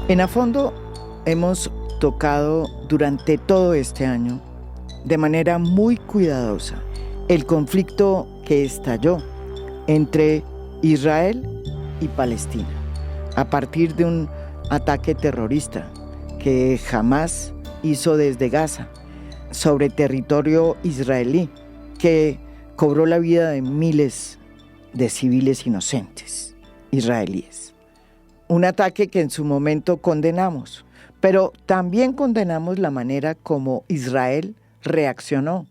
En A Fondo hemos tocado durante todo este año, de manera muy cuidadosa, el conflicto que estalló entre Israel y Palestina, a partir de un ataque terrorista que Hamás hizo desde Gaza sobre territorio israelí, que cobró la vida de miles de civiles inocentes israelíes. Un ataque que en su momento condenamos, pero también condenamos la manera como Israel reaccionó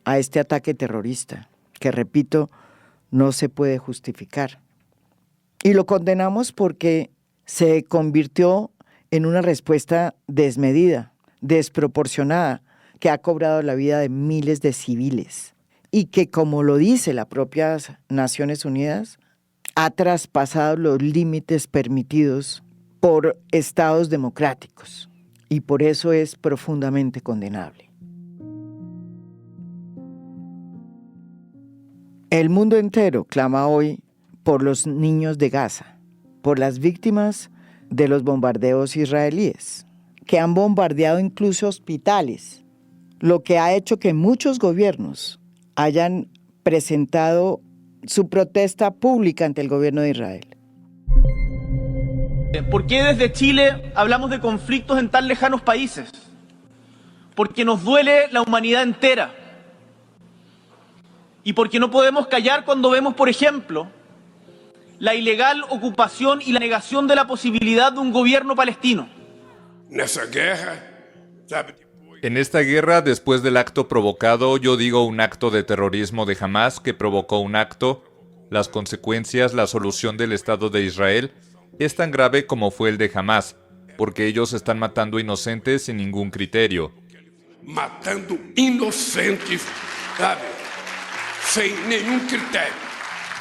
a este ataque terrorista, que repito, no se puede justificar. Y lo condenamos porque se convirtió en una respuesta desmedida, desproporcionada, que ha cobrado la vida de miles de civiles y que, como lo dice la propia Naciones Unidas, ha traspasado los límites permitidos por estados democráticos y por eso es profundamente condenable. El mundo entero clama hoy por los niños de Gaza, por las víctimas de los bombardeos israelíes, que han bombardeado incluso hospitales, lo que ha hecho que muchos gobiernos hayan presentado su protesta pública ante el gobierno de Israel. ¿Por qué desde Chile hablamos de conflictos en tan lejanos países? Porque nos duele la humanidad entera. Y porque no podemos callar cuando vemos, por ejemplo, la ilegal ocupación y la negación de la posibilidad de un gobierno palestino. En esta guerra, después del acto provocado, yo digo un acto de terrorismo de Hamás que provocó un acto, las consecuencias, la solución del Estado de Israel es tan grave como fue el de Hamás, porque ellos están matando inocentes sin ningún criterio. Matando inocentes, ¿sabe? Sin ningún criterio.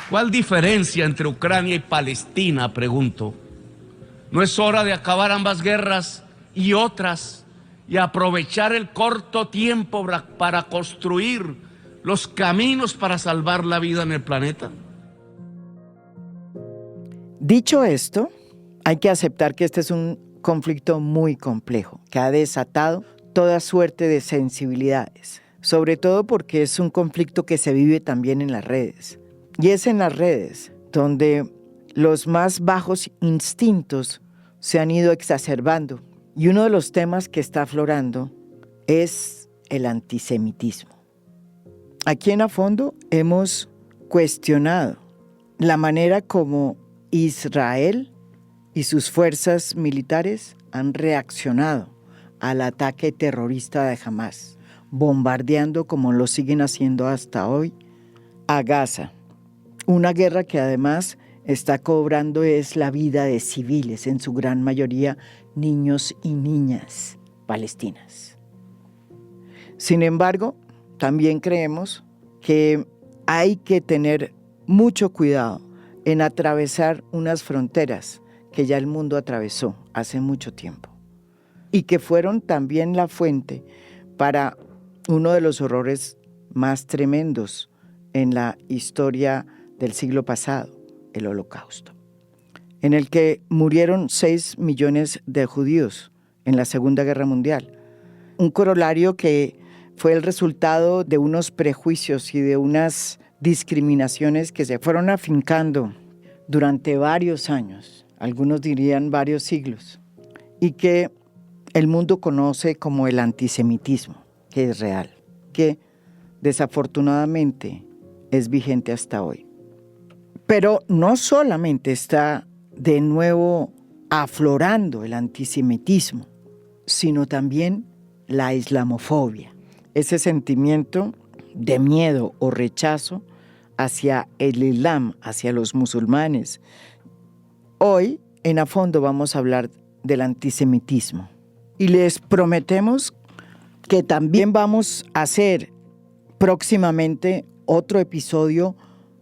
¿Cuál diferencia entre Ucrania y Palestina, pregunto? ¿No es hora de acabar ambas guerras y otras y aprovechar el corto tiempo para construir los caminos para salvar la vida en el planeta? Dicho esto, hay que aceptar que este es un conflicto muy complejo, que ha desatado toda suerte de sensibilidades, sobre todo porque es un conflicto que se vive también en las redes. Y es en las redes donde los más bajos instintos se han ido exacerbando. Y uno de los temas que está aflorando es el antisemitismo. Aquí en A Fondo hemos cuestionado la manera como Israel y sus fuerzas militares han reaccionado al ataque terrorista de Hamás, bombardeando, como lo siguen haciendo hasta hoy, a Gaza. Una guerra que además está cobrando es la vida de civiles, en su gran mayoría niños y niñas palestinas. Sin embargo, también creemos que hay que tener mucho cuidado en atravesar unas fronteras que ya el mundo atravesó hace mucho tiempo y que fueron también la fuente para uno de los horrores más tremendos en la historia del siglo pasado, el Holocausto, en el que murieron 6 millones de judíos en la Segunda Guerra Mundial. Un corolario que fue el resultado de unos prejuicios y de unas discriminaciones que se fueron afincando durante varios años, algunos dirían varios siglos, y que el mundo conoce como el antisemitismo, que es real, que desafortunadamente es vigente hasta hoy. Pero no solamente está de nuevo aflorando el antisemitismo, sino también la islamofobia, ese sentimiento de miedo o rechazo hacia el Islam, hacia los musulmanes. Hoy, en A Fondo, vamos a hablar del antisemitismo y les prometemos que también vamos a hacer próximamente otro episodio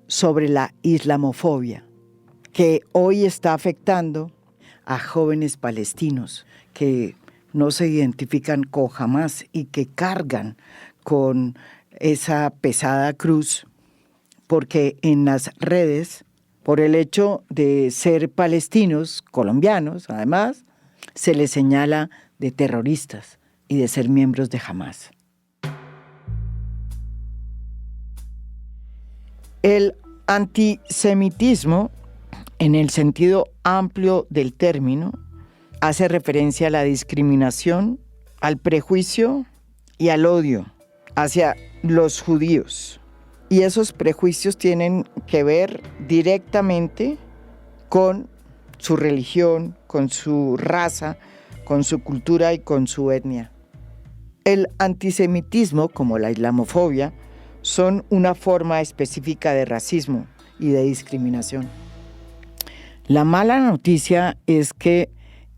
sobre la islamofobia, que hoy está afectando a jóvenes palestinos que no se identifican con Hamás y que cargan con esa pesada cruz, porque en las redes, por el hecho de ser palestinos, colombianos además, se les señala de terroristas y de ser miembros de Hamás. El antisemitismo, en el sentido amplio del término, hace referencia a la discriminación, al prejuicio y al odio hacia los judíos. Y esos prejuicios tienen que ver directamente con su religión, con su raza, con su cultura y con su etnia. El antisemitismo, como la islamofobia, son una forma específica de racismo y de discriminación. La mala noticia es que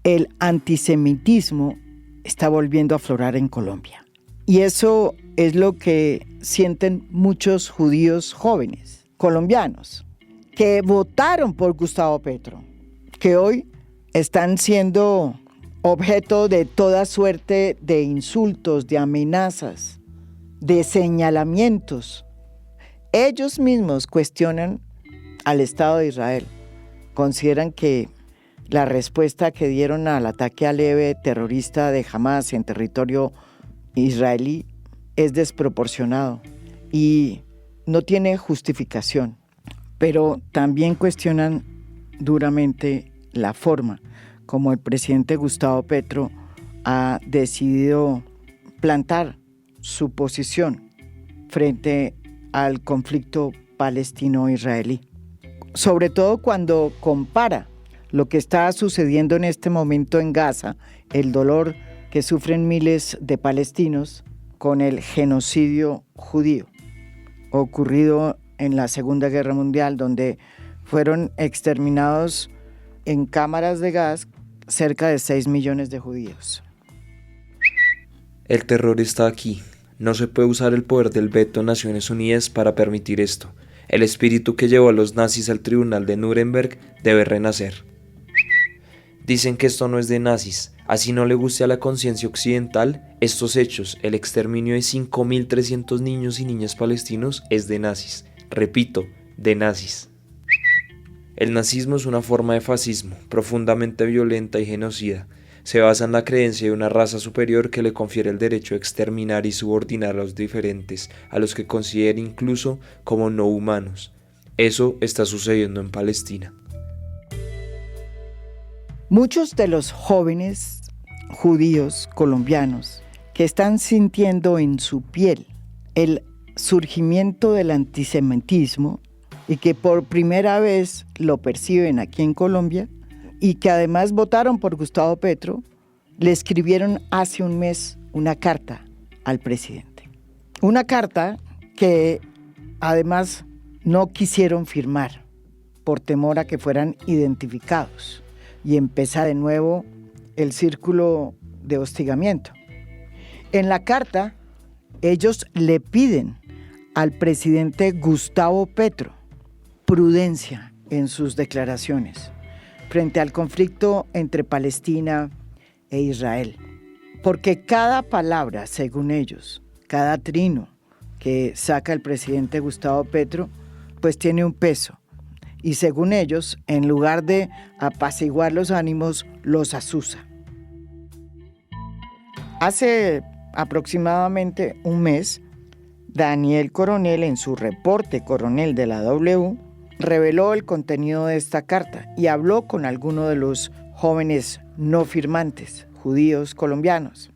el antisemitismo está volviendo a aflorar en Colombia. Y eso es lo que sienten muchos judíos jóvenes, colombianos, que votaron por Gustavo Petro, que hoy están siendo objeto de toda suerte de insultos, de amenazas, de señalamientos. Ellos mismos cuestionan al Estado de Israel. Consideran que la respuesta que dieron al ataque leve terrorista de Hamás en territorio israelí es desproporcionado y no tiene justificación. Pero también cuestionan duramente la forma como el presidente Gustavo Petro ha decidido plantar su posición frente al conflicto palestino-israelí. Sobre todo cuando compara lo que está sucediendo en este momento en Gaza, el dolor que sufren miles de palestinos, con el genocidio judío ocurrido en la Segunda Guerra Mundial, donde fueron exterminados en cámaras de gas cerca de 6 millones de judíos. El terror está aquí. No se puede usar el poder del veto en Naciones Unidas para permitir esto. El espíritu que llevó a los nazis al tribunal de Nuremberg debe renacer. Dicen que esto no es de nazis. Así no le guste a la conciencia occidental, estos hechos, el exterminio de 5.300 niños y niñas palestinos, es de nazis. Repito, de nazis. El nazismo es una forma de fascismo, profundamente violenta y genocida. Se basa en la creencia de una raza superior que le confiere el derecho a exterminar y subordinar a los diferentes, a los que considera incluso como no humanos. Eso está sucediendo en Palestina. Muchos de los jóvenes judíos colombianos que están sintiendo en su piel el surgimiento del antisemitismo y que por primera vez lo perciben aquí en Colombia y que además votaron por Gustavo Petro, le escribieron hace un mes una carta al presidente. Una carta que además no quisieron firmar por temor a que fueran identificados y empezar de nuevo el círculo de hostigamiento. En la carta, ellos le piden al presidente Gustavo Petro prudencia en sus declaraciones frente al conflicto entre Palestina e Israel. Porque cada palabra, según ellos, cada trino que saca el presidente Gustavo Petro, pues tiene un peso. Y según ellos, en lugar de apaciguar los ánimos, los azuza. Hace aproximadamente un mes, Daniel Coronel, en su reporte Coronel de la W, reveló el contenido de esta carta y habló con algunos de los jóvenes no firmantes, judíos colombianos,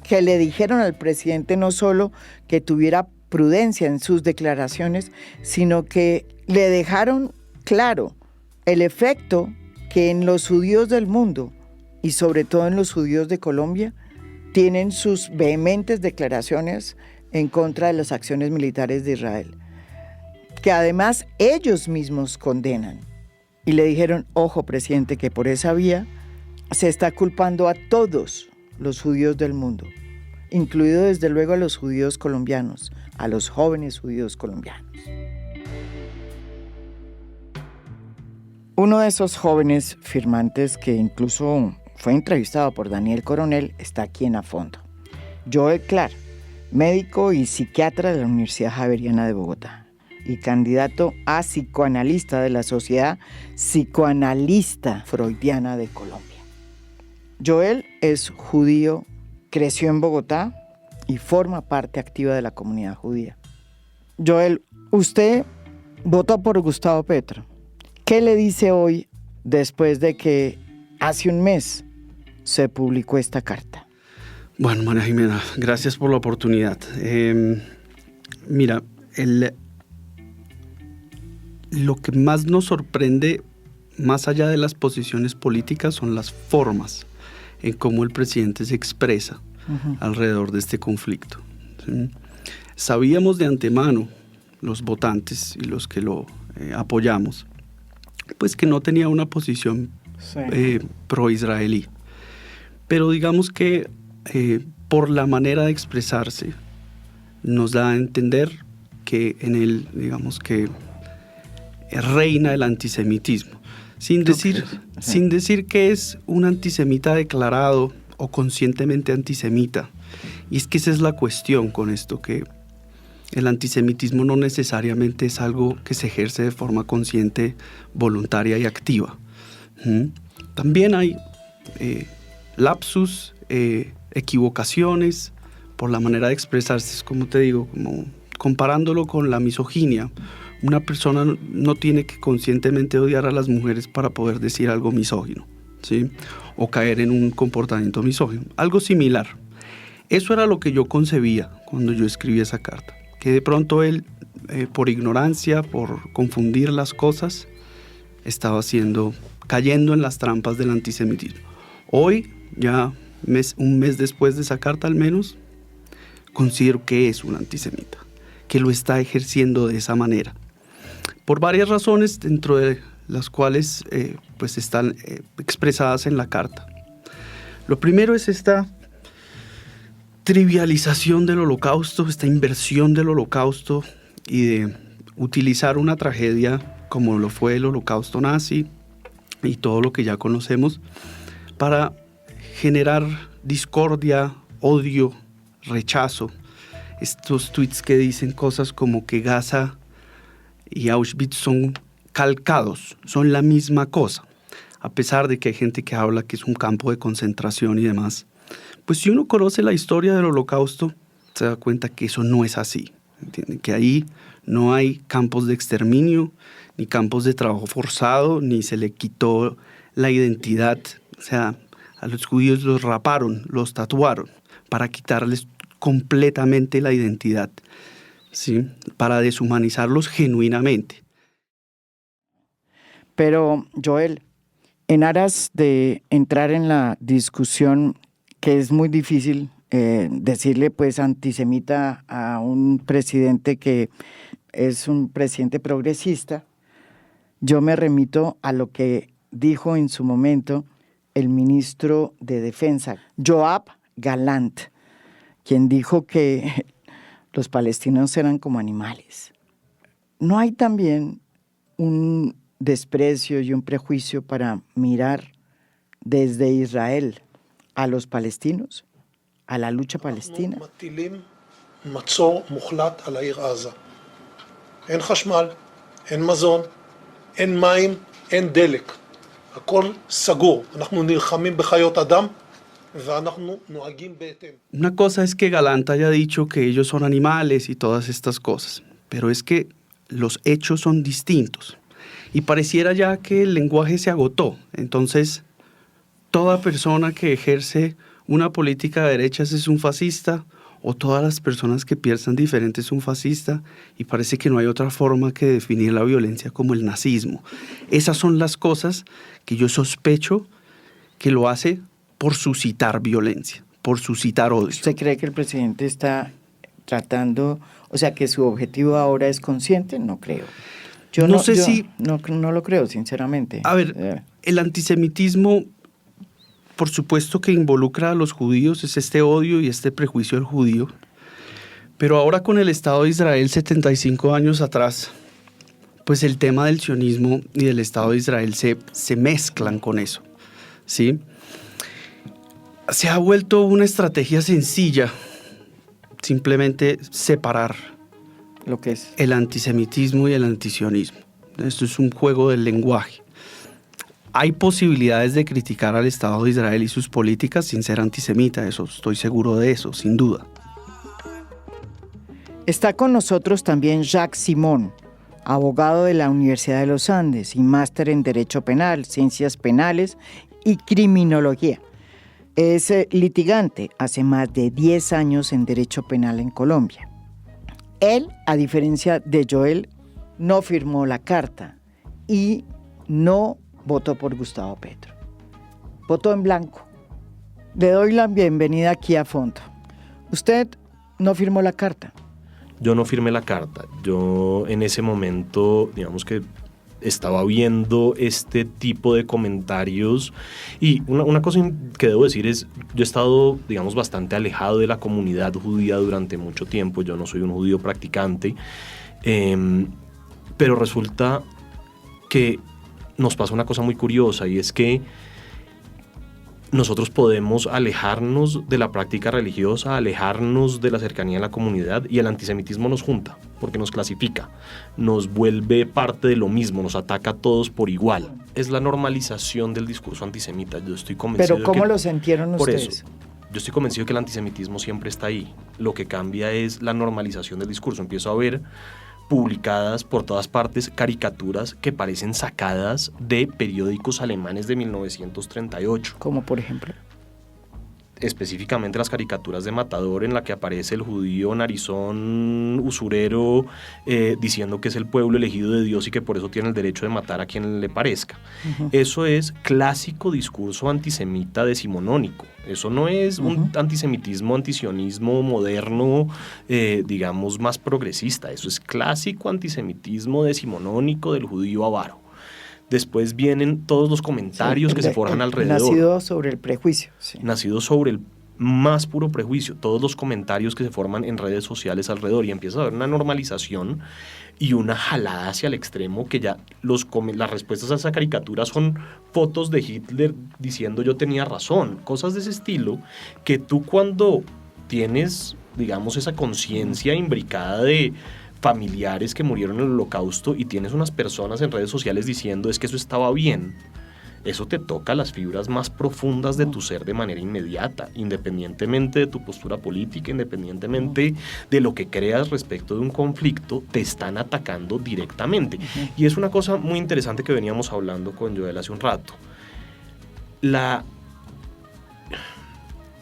que le dijeron al presidente no solo que tuviera prudencia en sus declaraciones, sino que le dejaron claro el efecto que en los judíos del mundo y sobre todo en los judíos de Colombia tienen sus vehementes declaraciones en contra de las acciones militares de Israel, que además ellos mismos condenan. Y le dijeron, ojo presidente, que por esa vía se está culpando a todos los judíos del mundo, incluido desde luego a los judíos colombianos, a los jóvenes judíos colombianos. Uno de esos jóvenes firmantes que incluso fue entrevistado por Daniel Coronel está aquí en A Fondo. Joel Clar, médico y psiquiatra de la Universidad Javeriana de Bogotá y candidato a psicoanalista de la Sociedad Psicoanalista Freudiana de Colombia. Joel es judío, creció en Bogotá y forma parte activa de la comunidad judía. Joel, usted votó por Gustavo Petro. ¿Qué le dice hoy después de que hace un mes se publicó esta carta? Bueno, María Jimena, gracias por la oportunidad. Mira, lo que más nos sorprende, más allá de las posiciones políticas, son las formas en cómo el presidente se expresa alrededor de este conflicto. ¿Sí? Sabíamos de antemano, los votantes y los que lo apoyamos, pues que no tenía una posición pro-israelí. Pero digamos que por la manera de expresarse nos da a entender que en él, digamos que reina el antisemitismo, sin decir que es un antisemita declarado o conscientemente antisemita. Y es que esa es la cuestión con esto, que el antisemitismo no necesariamente es algo que se ejerce de forma consciente, voluntaria y activa. También hay lapsus, equivocaciones por la manera de expresarse. Es como te digo, como comparándolo con la misoginia. Una persona no tiene que conscientemente odiar a las mujeres para poder decir algo misógino, ¿sí? O caer en un comportamiento misógino. Algo similar. Eso era lo que yo concebía cuando yo escribí esa carta. Que de pronto él, por ignorancia, por confundir las cosas, estaba cayendo en las trampas del antisemitismo. Hoy, ya un mes después de esa carta al menos, considero que es un antisemita, que lo está ejerciendo de esa manera. Por varias razones, dentro de las cuales pues están expresadas en la carta. Lo primero es esta trivialización del Holocausto, esta inversión del Holocausto y de utilizar una tragedia como lo fue el Holocausto nazi y todo lo que ya conocemos para generar discordia, odio, rechazo. Estos tweets que dicen cosas como que Gaza y Auschwitz son calcados, son la misma cosa, a pesar de que hay gente que habla que es un campo de concentración y demás. Pues si uno conoce la historia del Holocausto, se da cuenta que eso no es así, ¿entienden? Que ahí no hay campos de exterminio, ni campos de trabajo forzado, ni se le quitó la identidad. O sea, a los judíos los raparon, los tatuaron, para quitarles completamente la identidad, ¿sí? Para deshumanizarlos genuinamente. Pero, Joel, en aras de entrar en la discusión, que es muy difícil decirle pues antisemita a un presidente que es un presidente progresista, yo me remito a lo que dijo en su momento el ministro de Defensa, Yoav Gallant, quien dijo que los palestinos eran como animales. ¿No hay también un desprecio y un prejuicio para mirar desde Israel a los palestinos, a la lucha palestina? מצור מוחלט על העיר עזה. אין חשמל, אין מזון, אין מים, אין דלק. הכל סגור. אנחנו נלחמים בחיות אדם ואנחנו נוהגים בהתאם. Una cosa es que Gallant haya dicho que ellos son animales y todas estas cosas, pero es que los hechos son distintos. Y pareciera ya que el lenguaje se agotó. Entonces, toda persona que ejerce una política de derechas es un fascista, o todas las personas que piensan diferente es un fascista, y parece que no hay otra forma que definir la violencia como el nazismo. Esas son las cosas que yo sospecho que lo hace por suscitar violencia, por suscitar odio. ¿Usted cree que el presidente está tratando, o sea, que su objetivo ahora es consciente? No creo. Yo no lo creo, sinceramente. A ver, el antisemitismo, por supuesto que involucra a los judíos, es este odio y este prejuicio del judío. Pero ahora con el Estado de Israel, 75 años atrás, pues el tema del sionismo y del Estado de Israel se mezclan con eso, ¿sí? Se ha vuelto una estrategia sencilla, simplemente separar lo que es el antisemitismo y el antisionismo. Esto es un juego del lenguaje. Hay posibilidades de criticar al Estado de Israel y sus políticas sin ser antisemita, eso, estoy seguro de eso, sin duda. Está con nosotros también Jacques Simon, abogado de la Universidad de los Andes y máster en Derecho Penal, Ciencias Penales y Criminología. Es litigante hace más de 10 años en Derecho Penal en Colombia. Él, a diferencia de Joel, no firmó la carta y no votó por Gustavo Petro. Votó en blanco. Le doy la bienvenida aquí a fondo. Usted no firmó la carta. Yo no firmé la carta. Yo en ese momento, digamos que estaba viendo este tipo de comentarios y una cosa que debo decir es, yo he estado, digamos, bastante alejado de la comunidad judía durante mucho tiempo. Yo no soy un judío practicante, pero resulta que nos pasa una cosa muy curiosa y es que nosotros podemos alejarnos de la práctica religiosa, alejarnos de la cercanía a la comunidad y el antisemitismo nos junta porque nos clasifica, nos vuelve parte de lo mismo, nos ataca a todos por igual. Es la normalización del discurso antisemita. Yo estoy convencido. ¿Pero cómo de que, lo sintieron ustedes? Por eso, yo estoy convencido de que el antisemitismo siempre está ahí. Lo que cambia es la normalización del discurso. Empiezo a ver publicadas por todas partes caricaturas que parecen sacadas de periódicos alemanes de 1938. ¿Cómo por ejemplo? Específicamente las caricaturas de Matador, en la que aparece el judío narizón usurero diciendo que es el pueblo elegido de Dios y que por eso tiene el derecho de matar a quien le parezca. Uh-huh. Eso es clásico discurso antisemita decimonónico. Eso no es un antisemitismo, antisionismo moderno, digamos, más progresista. Eso es clásico antisemitismo decimonónico del judío avaro. Después vienen todos los comentarios que se forjan alrededor. Nacido sobre el prejuicio. Sí. Nacido sobre el más puro prejuicio. Todos los comentarios que se forman en redes sociales alrededor. Y empieza a haber una normalización y una jalada hacia el extremo que ya las respuestas a esa caricatura son fotos de Hitler diciendo yo tenía razón. Cosas de ese estilo que tú cuando tienes, digamos, esa conciencia imbricada de familiares que murieron en el Holocausto y tienes unas personas en redes sociales diciendo es que eso estaba bien, eso te toca las fibras más profundas de tu ser de manera inmediata, independientemente de tu postura política, independientemente de lo que creas respecto de un conflicto, te están atacando directamente. Y es una cosa muy interesante que veníamos hablando con Joel hace un rato. La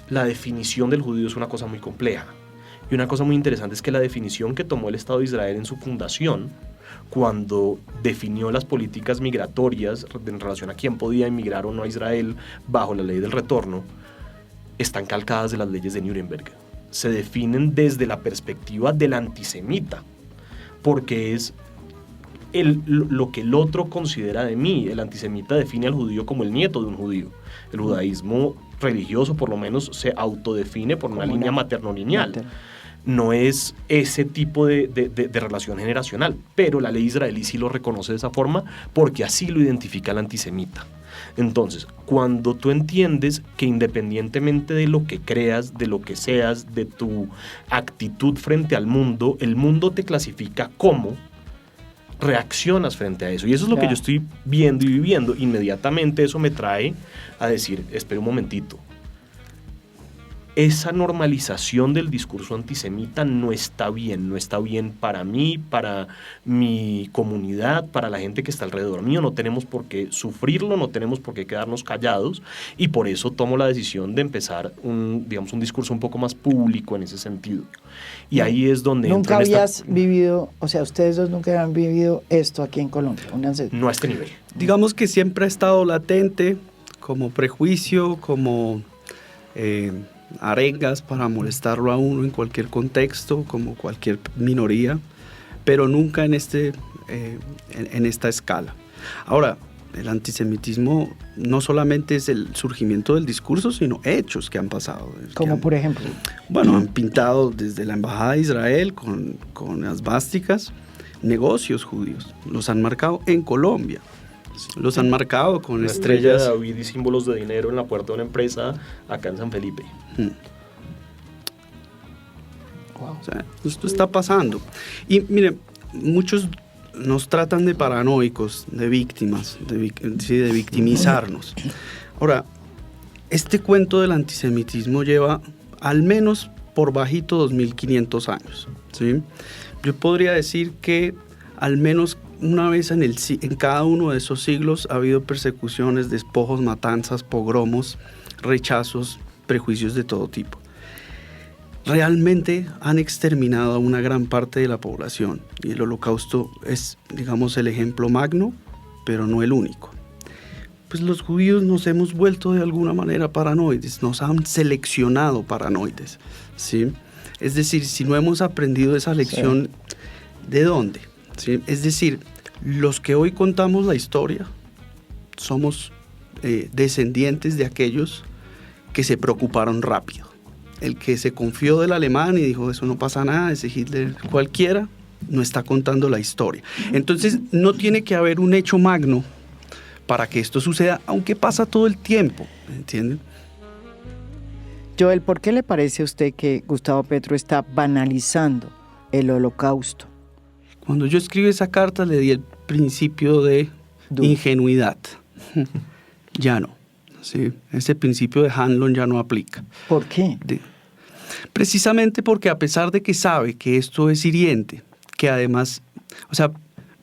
definición del judío es una cosa muy compleja. Y una cosa muy interesante es que la definición que tomó el Estado de Israel en su fundación, cuando definió las políticas migratorias en relación a quién podía emigrar o no a Israel bajo la ley del retorno, están calcadas de las leyes de Nuremberg. Se definen desde la perspectiva del antisemita, porque es lo que el otro considera de mí. El antisemita define al judío como el nieto de un judío. El judaísmo religioso, por lo menos, se autodefine por una línea materno-lineal. No es ese tipo de relación generacional, pero la ley israelí sí lo reconoce de esa forma porque así lo identifica el antisemita. Entonces, cuando tú entiendes que independientemente de lo que creas, de lo que seas, de tu actitud frente al mundo, el mundo te clasifica como, reaccionas frente a eso. Y eso es lo que yo estoy viendo y viviendo. Inmediatamente eso me trae a decir, espera un momentito. Esa normalización del discurso antisemita no está bien para mí, para mi comunidad, para la gente que está alrededor mío. No tenemos por qué sufrirlo, no tenemos por qué quedarnos callados y por eso tomo la decisión de empezar un discurso un poco más público en ese sentido. Y ahí es donde... ¿Nunca habías vivido, o sea, ustedes dos nunca han vivido esto aquí en Colombia? No a este nivel. Digamos que siempre ha estado latente como prejuicio, como... arengas para molestarlo a uno en cualquier contexto, como cualquier minoría, pero nunca en esta escala. Ahora, el antisemitismo no solamente es el surgimiento del discurso, sino hechos que han pasado. ¿Como por ejemplo? Bueno, han pintado desde la Embajada de Israel con asvásticas negocios judíos. Los han marcado en Colombia. Los han marcado con estrellas de David y símbolos de dinero en la puerta de una empresa acá en San Felipe. Wow. O sea, esto está pasando. Y miren, muchos nos tratan de paranoicos, de víctimas, de victimizarnos. Ahora, este cuento del antisemitismo lleva al menos por bajito 2500 años, ¿sí? Yo podría decir que al menos una vez en cada uno de esos siglos ha habido persecuciones, despojos, matanzas, pogromos, rechazos, prejuicios de todo tipo. Realmente han exterminado a una gran parte de la población y el Holocausto es, digamos, el ejemplo magno, pero no el único. Pues los judíos nos hemos vuelto de alguna manera paranoides, nos han seleccionado paranoides, ¿sí? Es decir, si no hemos aprendido esa lección, ¿de dónde? ¿Sí? Es decir, los que hoy contamos la historia somos descendientes de aquellos que se preocuparon rápido. El que se confió del alemán y dijo, eso no pasa nada, ese Hitler cualquiera, no está contando la historia. Entonces, no tiene que haber un hecho magno para que esto suceda, aunque pasa todo el tiempo, ¿entienden? Joel, ¿por qué le parece a usted que Gustavo Petro está banalizando el Holocausto? Cuando yo escribí esa carta le di el principio de ingenuidad. Ya no. ¿Sí? Ese principio de Hanlon ya no aplica. ¿Por qué? Precisamente porque a pesar de que sabe que esto es hiriente, que además, o sea,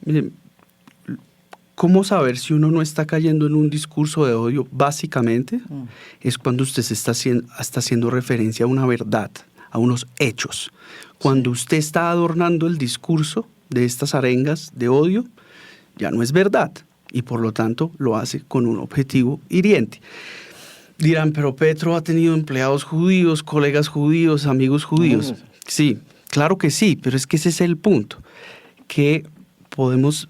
miren, ¿cómo saber si uno no está cayendo en un discurso de odio? Básicamente es cuando usted está haciendo referencia a una verdad, a unos hechos. Cuando usted está adornando el discurso de estas arengas de odio, ya no es verdad y por lo tanto lo hace con un objetivo hiriente. Dirán, pero Petro ha tenido empleados judíos, colegas judíos, amigos judíos. Sí, claro que sí, pero es que ese es el punto, que podemos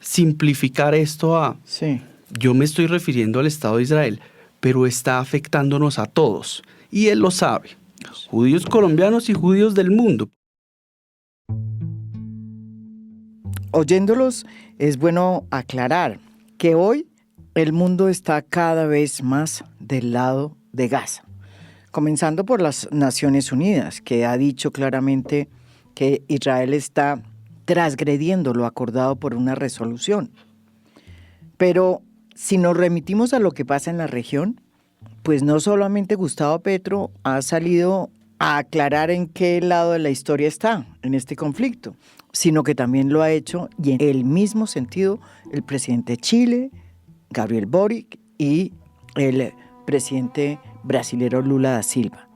simplificar esto a, yo me estoy refiriendo al Estado de Israel, pero está afectándonos a todos, y él lo sabe, judíos colombianos y judíos del mundo. Oyéndolos, es bueno aclarar que hoy el mundo está cada vez más del lado de Gaza, comenzando por las Naciones Unidas, que ha dicho claramente que Israel está transgrediendo lo acordado por una resolución. Pero si nos remitimos a lo que pasa en la región, pues no solamente Gustavo Petro ha salido a aclarar en qué lado de la historia está en este conflicto, sino que también lo ha hecho, y en el mismo sentido, el presidente de Chile, Gabriel Boric, y el presidente brasilero Lula da Silva.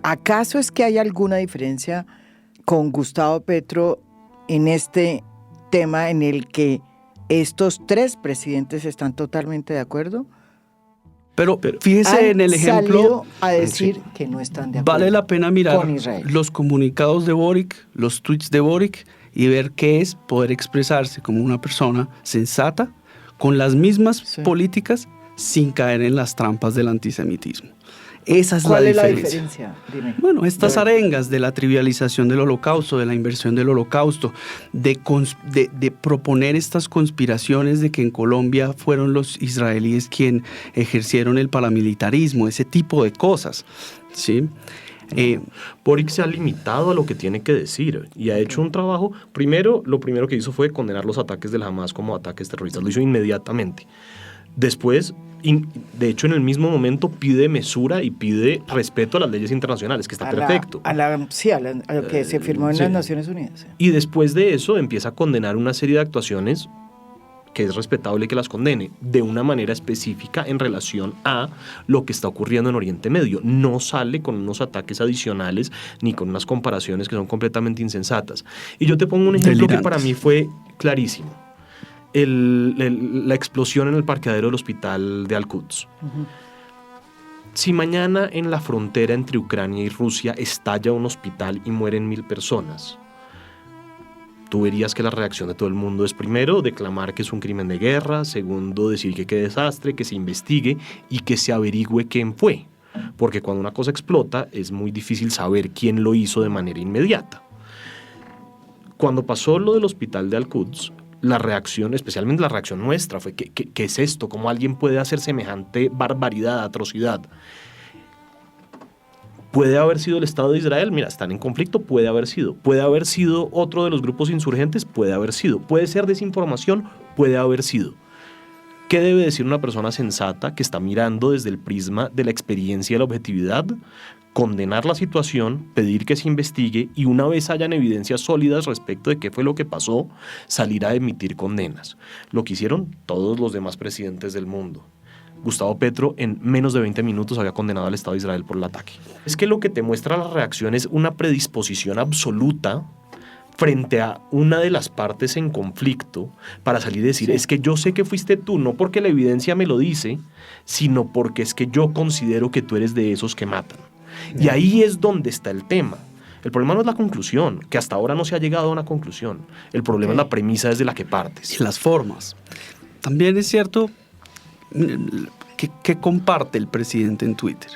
¿Acaso es que hay alguna diferencia con Gustavo Petro en este tema en el que estos tres presidentes están totalmente de acuerdo? Pero fíjese en el ejemplo, salido a decir que no están de acuerdo. Vale la pena mirar con Israel. Los comunicados de Boric, los tweets de Boric y ver qué es poder expresarse como una persona sensata con las mismas políticas sin caer en las trampas del antisemitismo. Esa es la diferencia. ¿Cuál es la diferencia? Dime. Bueno, estas arengas de la trivialización del Holocausto, de la inversión del Holocausto, de proponer estas conspiraciones de que en Colombia fueron los israelíes quienes ejercieron el paramilitarismo, ese tipo de cosas, ¿sí? Boric se ha limitado a lo que tiene que decir y ha hecho un trabajo. Lo primero que hizo fue condenar los ataques del Hamas como ataques terroristas. Lo hizo inmediatamente. Después, de hecho, en el mismo momento pide mesura y pide respeto a las leyes internacionales, que está perfecto. A lo que se firmó en las Naciones Unidas. Sí. Y después de eso empieza a condenar una serie de actuaciones que es respetable que las condene, de una manera específica en relación a lo que está ocurriendo en Oriente Medio. No sale con unos ataques adicionales ni con unas comparaciones que son completamente insensatas. Y yo te pongo un ejemplo que para mí fue clarísimo. La explosión en el parqueadero del hospital de Al-Quds. Si mañana en la frontera entre Ucrania y Rusia estalla un hospital y mueren 1000 personas, tú verías que la reacción de todo el mundo es, primero, declamar que es un crimen de guerra, segundo, decir que qué desastre, que se investigue y que se averigüe quién fue. Porque cuando una cosa explota es muy difícil saber quién lo hizo de manera inmediata. Cuando pasó lo del hospital de Al-Quds, la reacción, especialmente la reacción nuestra, fue ¿qué es esto? ¿Cómo alguien puede hacer semejante barbaridad, atrocidad? ¿Puede haber sido el Estado de Israel? Mira, están en conflicto, puede haber sido. ¿Puede haber sido otro de los grupos insurgentes? Puede haber sido. ¿Puede ser desinformación? Puede haber sido. ¿Qué debe decir una persona sensata que está mirando desde el prisma de la experiencia y la objetividad? Condenar la situación, pedir que se investigue y una vez hayan evidencias sólidas respecto de qué fue lo que pasó, salir a emitir condenas. Lo que hicieron todos los demás presidentes del mundo. Gustavo Petro en menos de 20 minutos había condenado al Estado de Israel por el ataque. Es que lo que te muestra la reacción es una predisposición absoluta frente a una de las partes en conflicto para salir y decir, es que yo sé que fuiste tú, no porque la evidencia me lo dice, sino porque es que yo considero que tú eres de esos que matan. Y ahí es donde está el tema. El problema no es la conclusión, que hasta ahora no se ha llegado a una conclusión. El problema es la premisa desde la que partes. Y las formas. También es cierto que comparte el presidente en Twitter.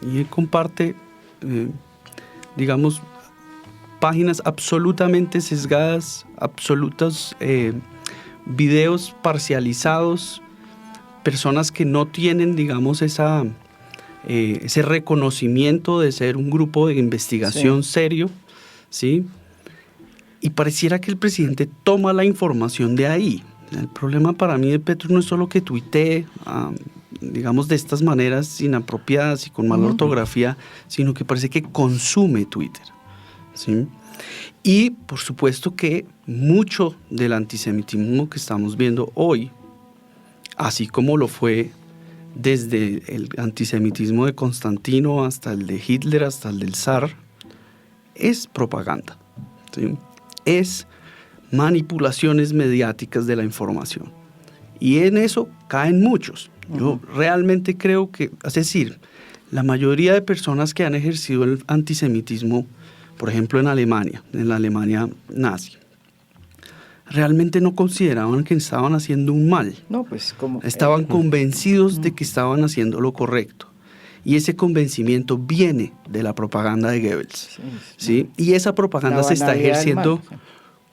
Y él comparte, digamos, páginas absolutamente sesgadas, absolutos videos parcializados, personas que no tienen, digamos, ese reconocimiento de ser un grupo de investigación serio, ¿sí? Y pareciera que el presidente toma la información de ahí. El problema para mí de Petro no es solo que tuitee, digamos, de estas maneras inapropiadas y con mala ortografía, sino que parece que consume Twitter, ¿sí? Y por supuesto que mucho del antisemitismo que estamos viendo hoy, así como lo fue desde el antisemitismo de Constantino hasta el de Hitler, hasta el del zar, es propaganda, ¿sí? Es manipulaciones mediáticas de la información. Y en eso caen muchos. Yo realmente creo que, es decir, la mayoría de personas que han ejercido el antisemitismo, por ejemplo en Alemania, en la Alemania nazi, realmente no consideraban que estaban haciendo un mal. No, pues como estaban convencidos de que estaban haciendo lo correcto. Y ese convencimiento viene de la propaganda de Goebbels. ¿Sí? Y esa propaganda se está ejerciendo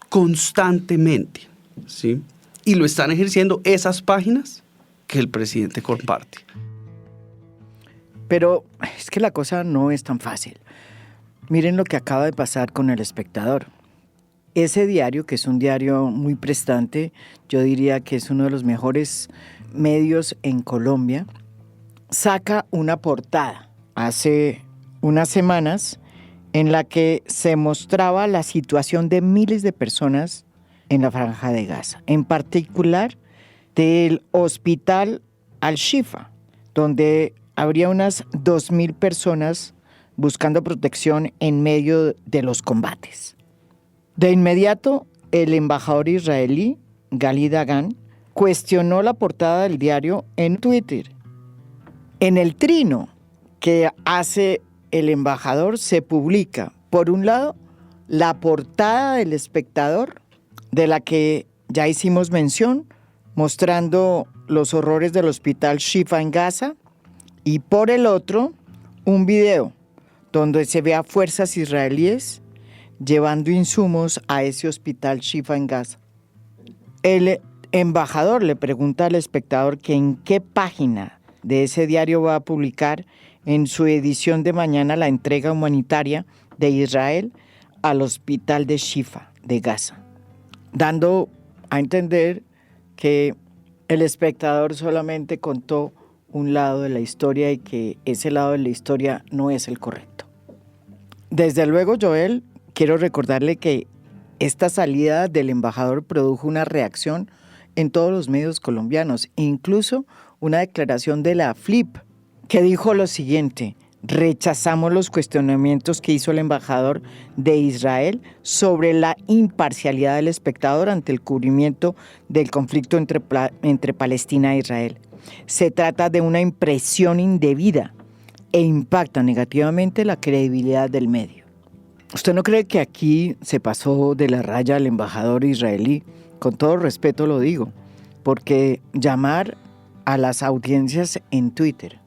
constantemente, ¿sí? Y lo están ejerciendo esas páginas que el presidente comparte. Pero es que la cosa no es tan fácil. Miren lo que acaba de pasar con El Espectador. Ese diario, que es un diario muy prestante, yo diría que es uno de los mejores medios en Colombia, saca una portada hace unas semanas en la que se mostraba la situación de miles de personas en la Franja de Gaza, en particular del hospital Al-Shifa, donde habría unas 2.000 personas buscando protección en medio de los combates. De inmediato, el embajador israelí, Gali Dagan, cuestionó la portada del diario en Twitter. En el trino que hace el embajador se publica, por un lado, la portada del Espectador, de la que ya hicimos mención, mostrando los horrores del hospital Shifa en Gaza, y por el otro, un video donde se ve a fuerzas israelíes llevando insumos a ese hospital Shifa en Gaza. El embajador le pregunta al Espectador que en qué página de ese diario va a publicar en su edición de mañana la entrega humanitaria de Israel al hospital de Shifa de Gaza, dando a entender que el Espectador solamente contó un lado de la historia y que ese lado de la historia no es el correcto. Desde luego, Joel, quiero recordarle que esta salida del embajador produjo una reacción en todos los medios colombianos, incluso una declaración de la FLIP, que dijo lo siguiente: rechazamos los cuestionamientos que hizo el embajador de Israel sobre la imparcialidad del Espectador ante el cubrimiento del conflicto entre Palestina e Israel. Se trata de una impresión indebida e impacta negativamente la credibilidad del medio. ¿Usted no cree que aquí se pasó de la raya al embajador israelí? Con todo respeto lo digo, porque llamar a las audiencias en Twitter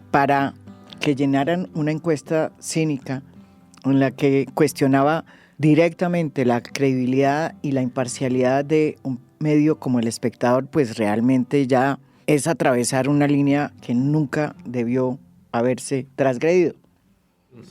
para que llenaran una encuesta cínica en la que cuestionaba directamente la credibilidad y la imparcialidad de un medio como El Espectador, pues realmente ya es atravesar una línea que nunca debió haberse transgredido.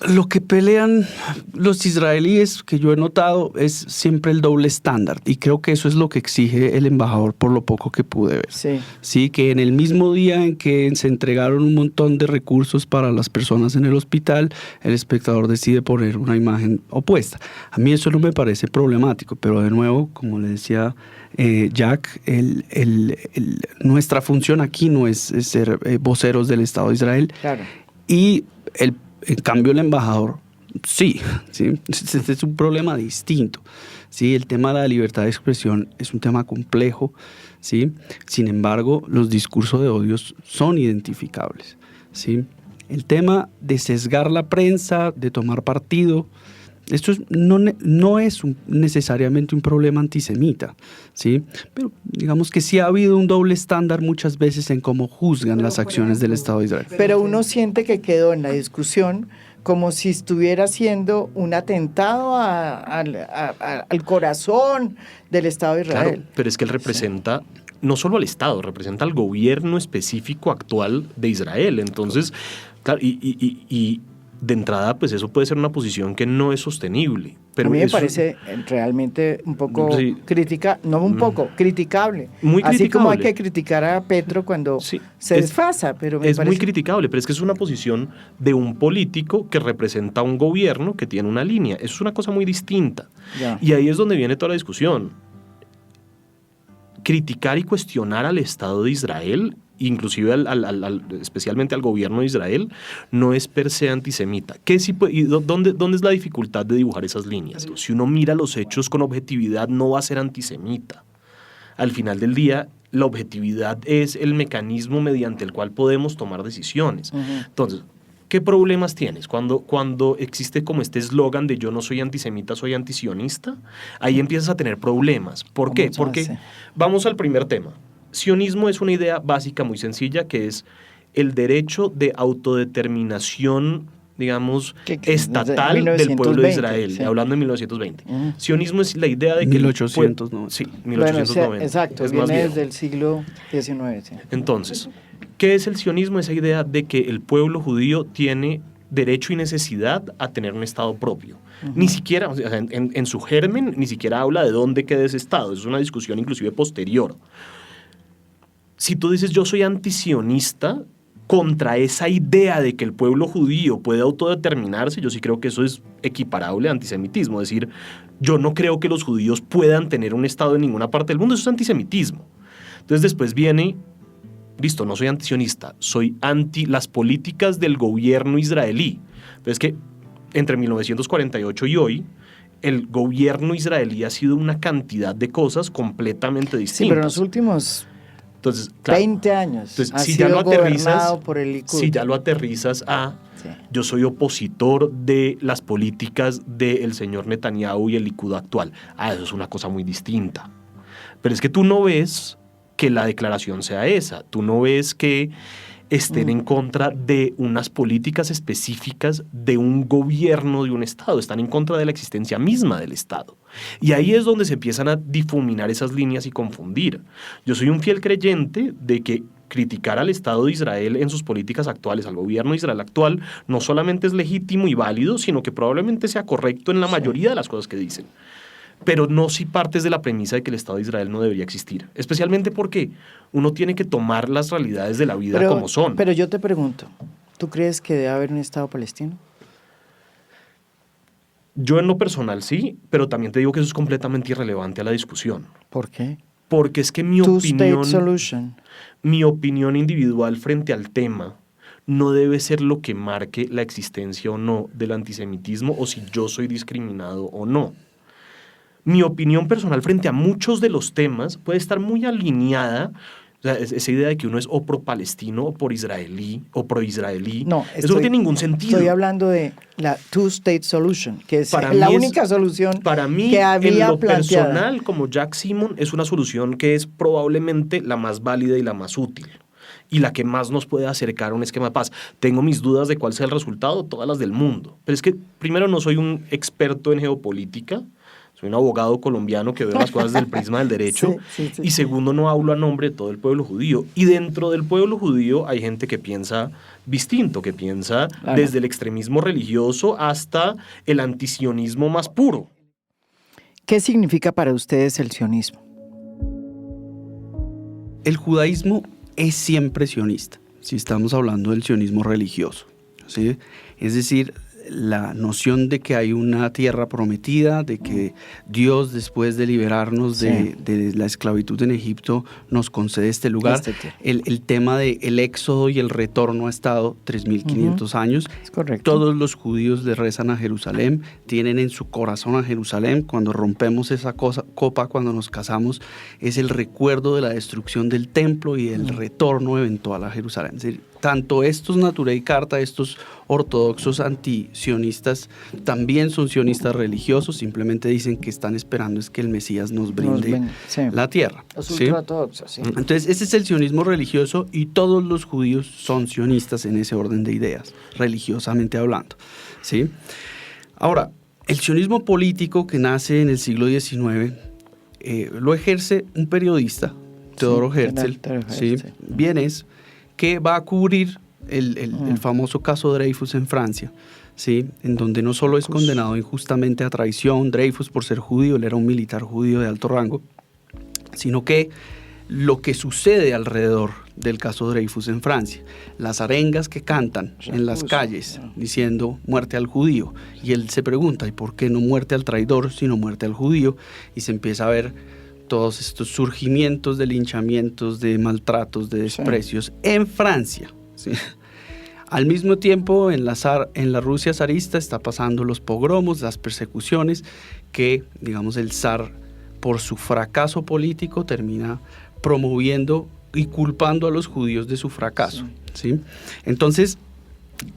Lo que pelean los israelíes, que yo he notado, es siempre el doble estándar. Y creo que eso es lo que exige el embajador por lo poco que pude ver. Sí. Sí, que en el mismo día en que se entregaron un montón de recursos para las personas en el hospital, el espectador decide poner una imagen opuesta. A mí eso no me parece problemático, pero de nuevo, como le decía Jack, nuestra función aquí no es ser voceros del Estado de Israel. Claro. Y en cambio el embajador, sí. Este es un problema distinto. ¿Sí? El tema de la libertad de expresión es un tema complejo. ¿Sí? Sin embargo, los discursos de odio son identificables. ¿Sí? El tema de sesgar la prensa, de tomar partido, esto no es necesariamente un problema antisemita, ¿sí? Pero digamos que sí ha habido un doble estándar muchas veces en cómo juzgan las acciones del Estado de Israel. Pero uno siente que quedó en la discusión como si estuviera haciendo un atentado al corazón del Estado de Israel. Claro, pero es que él representa no solo al Estado, representa al gobierno específico actual de Israel. Entonces, claro, y de entrada, pues eso puede ser una posición que no es sostenible. Pero a mí me eso parece realmente un poco criticable. Muy Así como hay criticable. que criticar a Petro cuando se desfasa, pero me es parece muy criticable, pero es que es una posición de un político que representa a un gobierno que tiene una línea. Eso es una cosa muy distinta. Ya. Y ahí es donde viene toda la discusión. Criticar y cuestionar al Estado de Israel, inclusive especialmente al gobierno de Israel, no es per se antisemita. ¿Dónde es la dificultad de dibujar esas líneas? Si uno mira los hechos con objetividad, no va a ser antisemita. Al final del día, la objetividad es el mecanismo mediante el cual podemos tomar decisiones. Entonces, ¿qué problemas tienes? Cuando existe como este eslogan de yo no soy antisemita, soy antisionista, ahí empiezas a tener problemas. ¿Por qué? Porque vamos al primer tema. Sionismo es una idea básica muy sencilla que es el derecho de autodeterminación, digamos, estatal del pueblo de Israel, hablando de 1920. Sionismo es la idea de que 1890. Sí, 1890. Bueno, exacto, es más viene viejo. desde el siglo XIX. Sí. Entonces, ¿qué es el sionismo? Esa idea de que el pueblo judío tiene derecho y necesidad a tener un Estado propio. Ni siquiera, o sea, en su germen, ni siquiera habla de dónde queda ese Estado. Es una discusión inclusive posterior. Si tú dices yo soy antisionista contra esa idea de que el pueblo judío puede autodeterminarse, yo sí creo que eso es equiparable a antisemitismo. Es decir, yo no creo que los judíos puedan tener un Estado en ninguna parte del mundo. Eso es antisemitismo. Entonces después viene, listo, no soy antisionista, soy anti las políticas del gobierno israelí. Pero es que entre 1948 y hoy, el gobierno israelí ha sido una cantidad de cosas completamente distintas. Sí, pero en los últimos 20 años entonces, ha si sido ya lo gobernado por el Likud. Si ya lo aterrizas a yo soy opositor de las políticas del señor Netanyahu y el Likud actual. Eso es una cosa muy distinta. Pero es que tú no ves que la declaración sea esa. Tú no ves que estén en contra de unas políticas específicas de un gobierno, de un Estado. Están en contra de la existencia misma del Estado. Y ahí es donde se empiezan a difuminar esas líneas y confundir. Yo soy un fiel creyente de que criticar al Estado de Israel en sus políticas actuales, al gobierno de Israel actual, no solamente es legítimo y válido, sino que probablemente sea correcto en la mayoría de las cosas que dicen. Pero no si partes de la premisa de que el Estado de Israel no debería existir. Especialmente porque uno tiene que tomar las realidades de la vida como son. Pero yo te pregunto, ¿tú crees que debe haber un Estado palestino? Yo en lo personal sí, pero también te digo que eso es completamente irrelevante a la discusión. ¿Por qué? Porque es que mi opinión individual frente al tema no debe ser lo que marque la existencia o no del antisemitismo o si yo soy discriminado o no. Mi opinión personal frente a muchos de los temas puede estar muy alineada, o sea, esa idea de que uno es o pro-palestino o pro-israelí o pro-israelí. No, eso no tiene ningún sentido. Estoy hablando de la two-state solution, que es para la única solución para mí, que había en lo planteada. personal, como Jack Simon, es una solución que es probablemente la más válida y la más útil. Y la que más nos puede acercar a un esquema de paz. Tengo mis dudas de cuál sea el resultado, todas las del mundo. Pero es que, primero, no soy un experto en geopolítica. soy un abogado colombiano que veo las cosas del prisma del derecho. Sí. Y segundo, no hablo a nombre de todo el pueblo judío. Y dentro del pueblo judío hay gente que piensa distinto, que piensa desde el extremismo religioso hasta el antisionismo más puro. ¿Qué significa para ustedes el sionismo? El judaísmo es siempre sionista, si estamos hablando del sionismo religioso, ¿sí? Es decir, la noción de que hay una tierra prometida, de que Dios, después de liberarnos de la esclavitud en Egipto, nos concede este lugar. El tema del éxodo y el retorno ha estado 3.500 años. Es correcto. Todos los judíos le rezan a Jerusalén, tienen en su corazón a Jerusalén. Cuando rompemos esa copa, cuando nos casamos, es el recuerdo de la destrucción del templo y el retorno eventual a Jerusalén. Es decir, tanto estos Naturei Carta, estos ortodoxos antisionistas, también son sionistas religiosos, simplemente dicen que están esperando es que el Mesías nos brinde la tierra. Los ¿sí? ultraortodoxos, sí. Entonces, ese es el sionismo religioso y todos los judíos son sionistas en ese orden de ideas, religiosamente hablando. ¿Sí? Ahora, el sionismo político que nace en el siglo XIX lo ejerce un periodista, Teodoro Herzl, ¿sí? Vienes, que va a cubrir el famoso caso Dreyfus en Francia, ¿sí? En donde no solo es condenado injustamente a traición Dreyfus por ser judío, él era un militar judío de alto rango, sino que lo que sucede alrededor del caso Dreyfus en Francia, las arengas que cantan en las calles diciendo muerte al judío, y él se pregunta, ¿y por qué no muerte al traidor sino muerte al judío? Y se empieza a ver todos estos surgimientos de linchamientos, de maltratos, de desprecios en Francia. ¿Sí? Al mismo tiempo, en la Rusia zarista está pasando los pogromos, las persecuciones que, digamos, el zar, por su fracaso político, termina promoviendo y culpando a los judíos de su fracaso. ¿Sí? Entonces,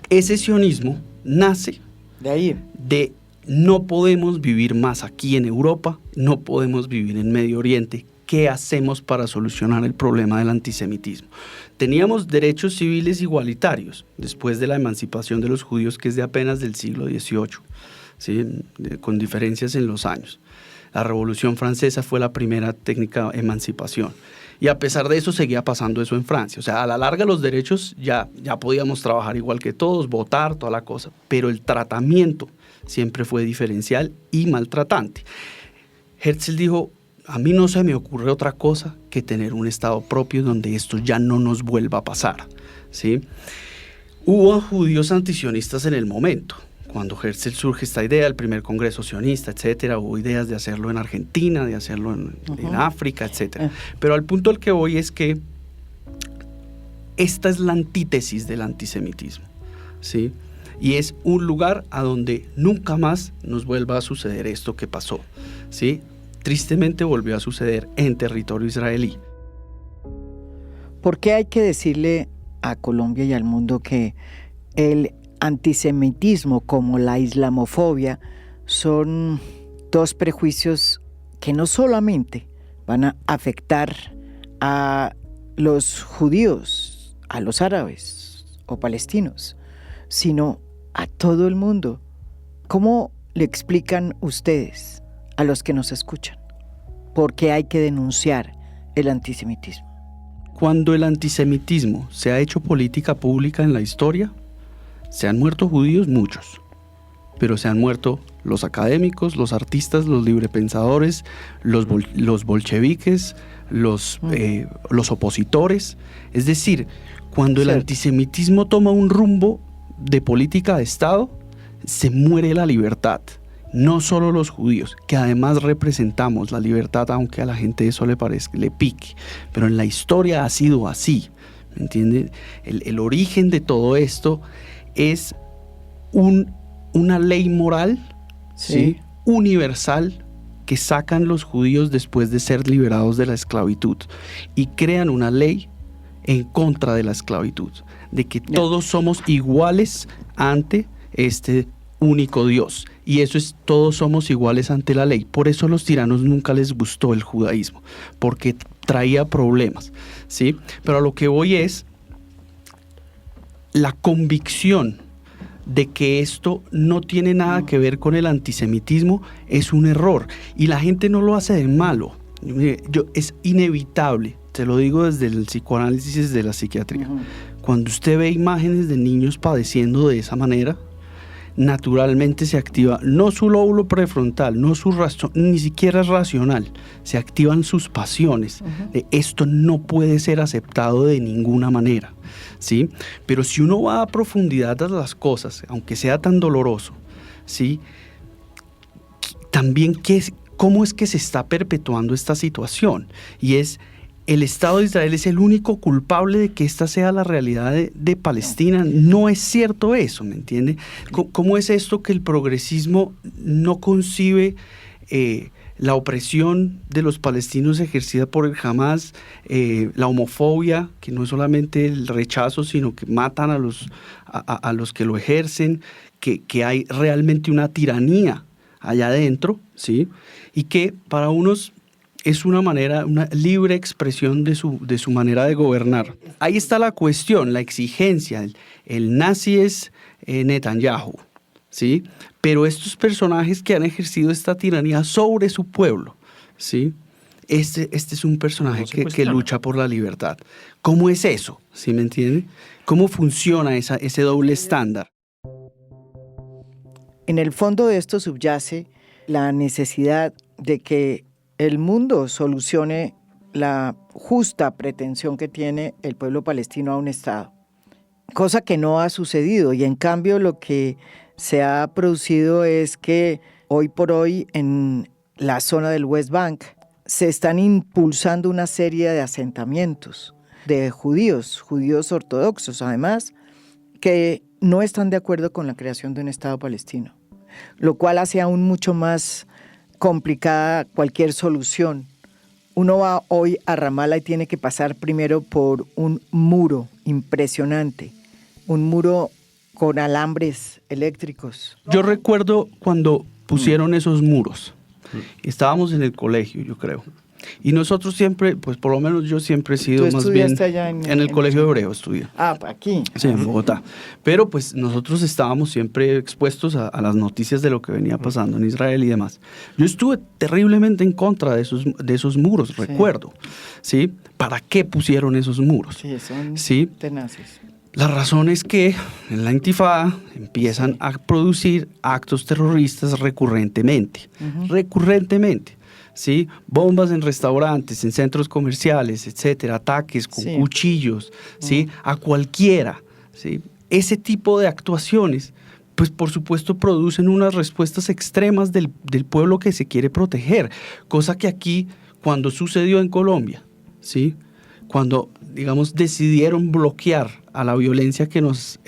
ese sionismo nace de no podemos vivir más aquí en Europa, no podemos vivir en Medio Oriente. ¿Qué hacemos para solucionar el problema del antisemitismo? Teníamos derechos civiles igualitarios después de la emancipación de los judíos, que es de apenas del siglo XVIII, ¿sí? Con diferencias en los años. La Revolución Francesa fue la primera técnica de emancipación. Y a pesar de eso seguía pasando eso en Francia. O sea, a la larga los derechos ya podíamos trabajar igual que todos, votar, toda la cosa. Pero el tratamiento siempre fue diferencial y maltratante. Herzl dijo, a mí no se me ocurre otra cosa que tener un Estado propio donde esto ya no nos vuelva a pasar, ¿sí? Hubo judíos antisionistas en el momento. Cuando Herzl surge esta idea, el primer congreso sionista, etcétera, hubo ideas de hacerlo en Argentina, de hacerlo en África, etcétera. Pero al punto al que voy es que esta es la antítesis del antisemitismo, ¿sí? Y es un lugar a donde nunca más nos vuelva a suceder esto que pasó, ¿sí? Tristemente volvió a suceder en territorio israelí. ¿Por qué hay que decirle a Colombia y al mundo que el antisemitismo como la islamofobia son dos prejuicios que no solamente van a afectar a los judíos, a los árabes o palestinos, sino a todo el mundo? ¿Cómo le explican ustedes a los que nos escuchan por qué hay que denunciar el antisemitismo? Cuando el antisemitismo se ha hecho política pública en la historia, se han muerto judíos muchos, pero se han muerto los académicos, los artistas, los librepensadores, los bolcheviques, los opositores. Es decir, cuando el antisemitismo toma un rumbo de política de Estado, se muere la libertad. No solo los judíos, que además representamos la libertad, aunque a la gente eso le pique, pero en la historia ha sido así, ¿me entienden? El origen de todo esto es una ley moral, ¿sí? Universal, que sacan los judíos después de ser liberados de la esclavitud y crean una ley en contra de la esclavitud, de que todos somos iguales ante este único Dios. Y eso es, todos somos iguales ante la ley. Por eso a los tiranos nunca les gustó el judaísmo, porque traía problemas, ¿sí? Pero a lo que voy es la convicción de que esto no tiene nada que ver con el antisemitismo es un error. Y la gente no lo hace de malo. Es inevitable, te lo digo desde el psicoanálisis, desde la psiquiatría. Cuando usted ve imágenes de niños padeciendo de esa manera, naturalmente se activa no su lóbulo prefrontal, no su ni siquiera es racional, se activan sus pasiones. De esto no puede ser aceptado de ninguna manera, ¿sí? Pero si uno va a profundidad de las cosas, aunque sea tan doloroso, ¿sí? También cómo es que se está perpetuando esta situación, y es el Estado de Israel es el único culpable de que esta sea la realidad de Palestina. No es cierto eso, ¿me entiende? ¿Cómo es esto que el progresismo no concibe la opresión de los palestinos ejercida por el Hamas, la homofobia, que no es solamente el rechazo, sino que matan a los que lo ejercen, que hay realmente una tiranía allá adentro, ¿sí? Y que para unos es una libre expresión de su manera de gobernar. Ahí está la cuestión, la exigencia. El nazi es Netanyahu, ¿sí? Pero estos personajes que han ejercido esta tiranía sobre su pueblo, ¿sí? Este es un personaje que lucha por la libertad. ¿Cómo es eso? ¿Sí me entiende? ¿Cómo funciona ese doble estándar? En el fondo de esto subyace la necesidad de que el mundo solucione la justa pretensión que tiene el pueblo palestino a un Estado, cosa que no ha sucedido, y en cambio lo que se ha producido es que hoy por hoy en la zona del West Bank se están impulsando una serie de asentamientos de judíos ortodoxos además, que no están de acuerdo con la creación de un Estado palestino, lo cual hace aún mucho más complicada cualquier solución. Uno va hoy a Ramallah y tiene que pasar primero por un muro impresionante, un muro con alambres eléctricos. Yo recuerdo cuando pusieron esos muros. Estábamos en el colegio, yo creo. Y nosotros siempre, pues por lo menos yo siempre he sido más bien allá en el colegio hebreo, estudié. Ah, aquí. Sí, en Bogotá. Pero pues nosotros estábamos siempre expuestos a las noticias de lo que venía pasando en Israel y demás. Yo estuve terriblemente en contra de esos muros, sí. Recuerdo. ¿Sí? ¿Para qué pusieron esos muros? Sí, son tenaces. La razón es que en la Intifada empiezan a producir actos terroristas recurrentemente. Recurrentemente. ¿Sí? Bombas en restaurantes, en centros comerciales, etcétera, ataques con cuchillos, ¿sí? A cualquiera, ¿sí? Ese tipo de actuaciones, pues por supuesto producen unas respuestas extremas del pueblo que se quiere proteger, cosa que aquí, cuando sucedió en Colombia, ¿sí? Cuando, digamos, decidieron bloquear a la violencia que nos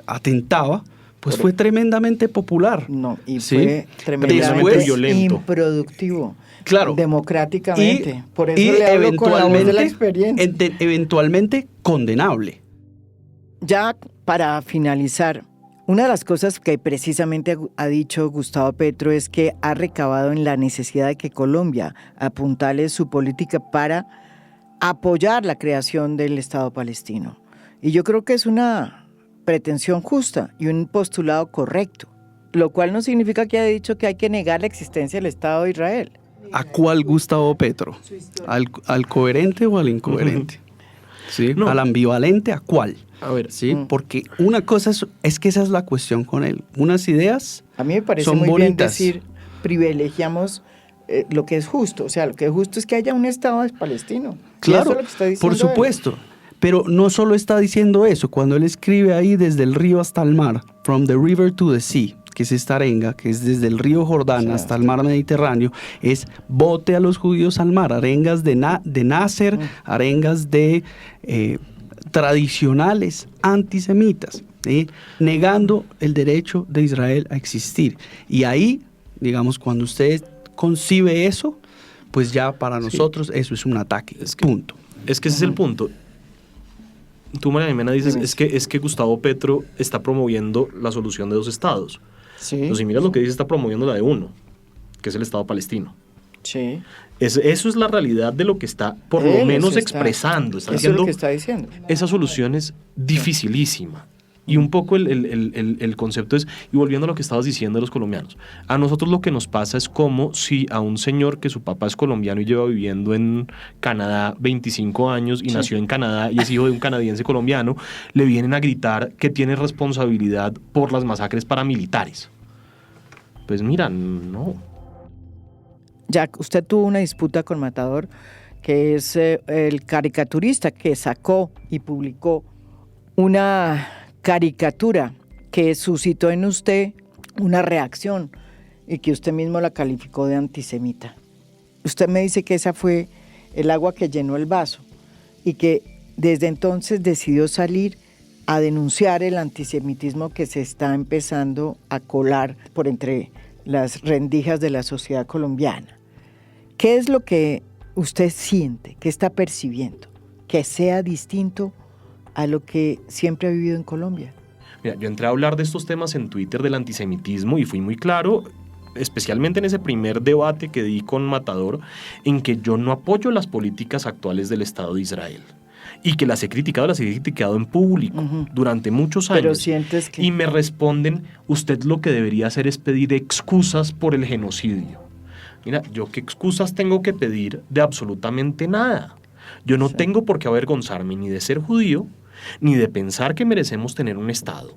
atentaba, pues fue tremendamente popular. No, y ¿sí? fue tremendamente violento. Improductivo. Claro. Democráticamente. Por eso y le hablo con la voz de la experiencia. Eventualmente condenable. Ya para finalizar, una de las cosas que precisamente ha dicho Gustavo Petro es que ha recabado en la necesidad de que Colombia apuntale su política para apoyar la creación del Estado palestino. Y yo creo que es una pretensión justa y un postulado correcto, lo cual no significa que haya dicho que hay que negar la existencia del Estado de Israel. ¿A cuál Gustavo Petro? ¿Al coherente o al incoherente? ¿Sí? No. ¿Al ambivalente? ¿A cuál? A ver, ¿sí? Porque una cosa es que esa es la cuestión con él. Unas ideas a mí me parece son muy bonitas. Bien decir privilegiamos lo que es justo. O sea, lo que es justo es que haya un Estado palestino. Claro, eso es lo que está diciendo por supuesto. Pero no solo está diciendo eso, cuando él escribe ahí desde el río hasta el mar, from the river to the sea, que es esta arenga, que es desde el río Jordán hasta el mar Mediterráneo, es bote a los judíos al mar, arengas de Nasser, arengas de tradicionales antisemitas, ¿sí? Negando el derecho de Israel a existir. Y ahí, digamos, cuando usted concibe eso, pues ya para nosotros eso es un ataque, punto. Es que ese es el punto. Tú, María Jimena, dices, es que Gustavo Petro está promoviendo la solución de dos estados. Sí. Entonces, si miras lo que dice, está promoviendo la de uno, que es el Estado palestino. Sí. Eso es la realidad de lo que está, por lo menos, expresando. Está eso diciendo, es lo que está diciendo. esa solución es dificilísima. Y un poco el concepto es, y volviendo a lo que estabas diciendo de los colombianos, a nosotros lo que nos pasa es como si a un señor que su papá es colombiano y lleva viviendo en Canadá 25 años y nació en Canadá y es hijo de un canadiense colombiano, le vienen a gritar que tiene responsabilidad por las masacres paramilitares. Pues mira, no. Jack, usted tuvo una disputa con Matador, que es el caricaturista que sacó y publicó una caricatura que suscitó en usted una reacción y que usted mismo la calificó de antisemita. Usted me dice que esa fue el agua que llenó el vaso y que desde entonces decidió salir a denunciar el antisemitismo que se está empezando a colar por entre las rendijas de la sociedad colombiana. ¿Qué es lo que usted siente, que está percibiendo, que sea distinto a lo que siempre ha vivido en Colombia? Mira, yo entré a hablar de estos temas en Twitter del antisemitismo y fui muy claro, especialmente en ese primer debate que di con Matador, en que yo no apoyo las políticas actuales del Estado de Israel. Y que las he criticado en público durante muchos años. Pero sientes que... Y me responden, usted lo que debería hacer es pedir excusas por el genocidio. Mira, ¿yo qué excusas tengo que pedir de absolutamente nada? Yo no tengo por qué avergonzarme ni de ser judío, ni de pensar que merecemos tener un Estado,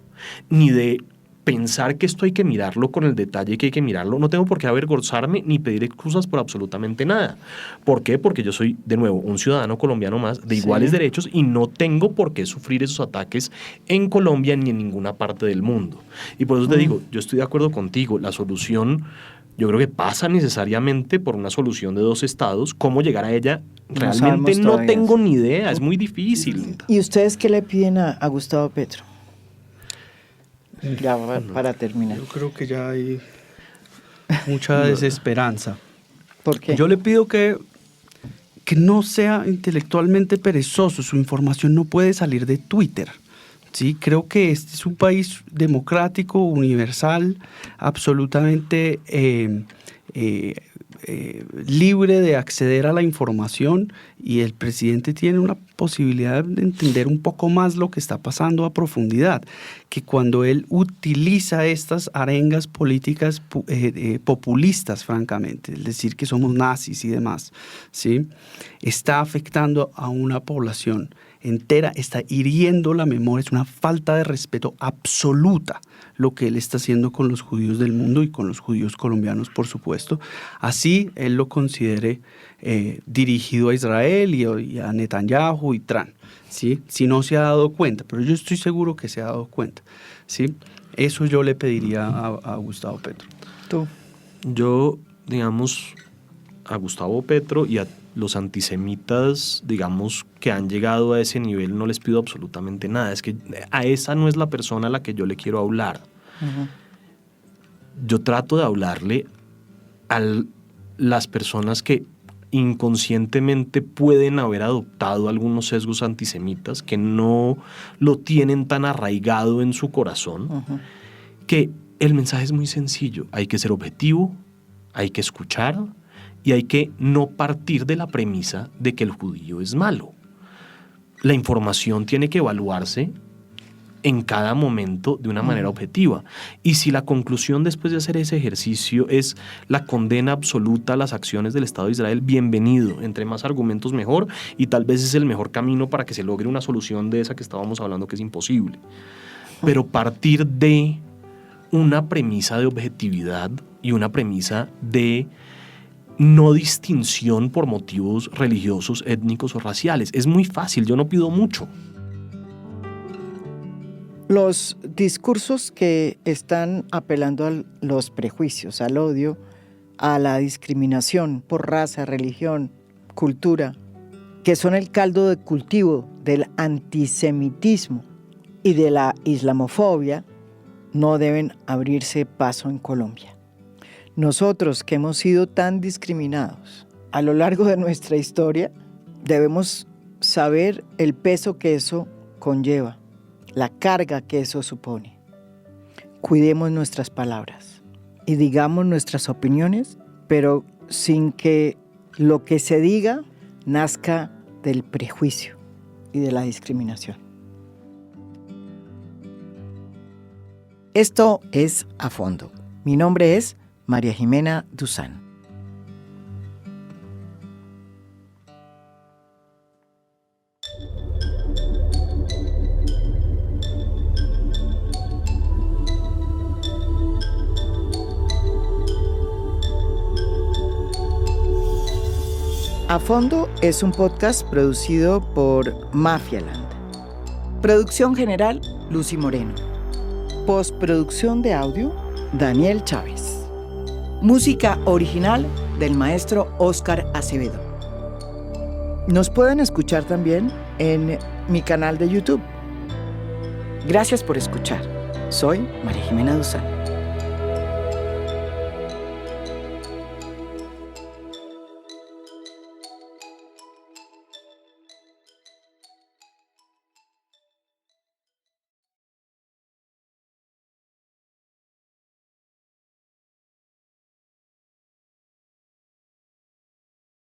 ni de pensar que esto hay que mirarlo con el detalle que hay que mirarlo. No tengo por qué avergonzarme ni pedir excusas por absolutamente nada. ¿Por qué? Porque yo soy, de nuevo, un ciudadano colombiano más de iguales derechos y no tengo por qué sufrir esos ataques en Colombia ni en ninguna parte del mundo. Y por eso te digo, yo estoy de acuerdo contigo. La solución, yo creo que pasa necesariamente por una solución de dos estados. ¿Cómo llegar a ella? Realmente no tengo ni idea. Es muy difícil. ¿Y ustedes qué le piden a Gustavo Petro? Ya para terminar. Yo creo que ya hay mucha desesperanza. ¿Por qué? Yo le pido que no sea intelectualmente perezoso. Su información no puede salir de Twitter. ¿Sí? Creo que este es un país democrático, universal, absolutamente libre de acceder a la información, y el presidente tiene una posibilidad de entender un poco más lo que está pasando a profundidad, que cuando él utiliza estas arengas políticas populistas, francamente, es decir, que somos nazis y demás, ¿sí? Está afectando a una población entera, está hiriendo la memoria, es una falta de respeto absoluta lo que él está haciendo con los judíos del mundo y con los judíos colombianos, por supuesto. Así él lo considere dirigido a Israel y a Netanyahu y Trump, ¿sí? Si no se ha dado cuenta, pero yo estoy seguro que se ha dado cuenta, ¿sí? Eso yo le pediría a Gustavo Petro. ¿Tú? Yo, digamos, a Gustavo Petro y a los antisemitas, digamos, que han llegado a ese nivel, no les pido absolutamente nada. Es que a esa no es la persona a la que yo le quiero hablar. Yo trato de hablarle a las personas que inconscientemente pueden haber adoptado algunos sesgos antisemitas, que no lo tienen tan arraigado en su corazón, que el mensaje es muy sencillo. Hay que ser objetivo, hay que escuchar, y hay que no partir de la premisa de que el judío es malo. La información tiene que evaluarse en cada momento de una manera objetiva. Y si la conclusión después de hacer ese ejercicio es la condena absoluta a las acciones del Estado de Israel, bienvenido. Entre más argumentos mejor, y tal vez es el mejor camino para que se logre una solución de esa que estábamos hablando, que es imposible. Pero partir de una premisa de objetividad y una premisa de no distinción por motivos religiosos, étnicos o raciales. Es muy fácil, yo no pido mucho. Los discursos que están apelando a los prejuicios, al odio, a la discriminación por raza, religión, cultura, que son el caldo de cultivo del antisemitismo y de la islamofobia, no deben abrirse paso en Colombia. Nosotros, que hemos sido tan discriminados a lo largo de nuestra historia, debemos saber el peso que eso conlleva, la carga que eso supone. Cuidemos nuestras palabras y digamos nuestras opiniones, pero sin que lo que se diga nazca del prejuicio y de la discriminación. Esto es A Fondo. Mi nombre es María Jimena Duzán. A Fondo es un podcast producido por Mafialand. Producción general, Lucy Moreno. Postproducción de audio, Daniel Chávez. Música original del maestro Óscar Acevedo. Nos pueden escuchar también en mi canal de YouTube. Gracias por escuchar. Soy María Jimena Duzán.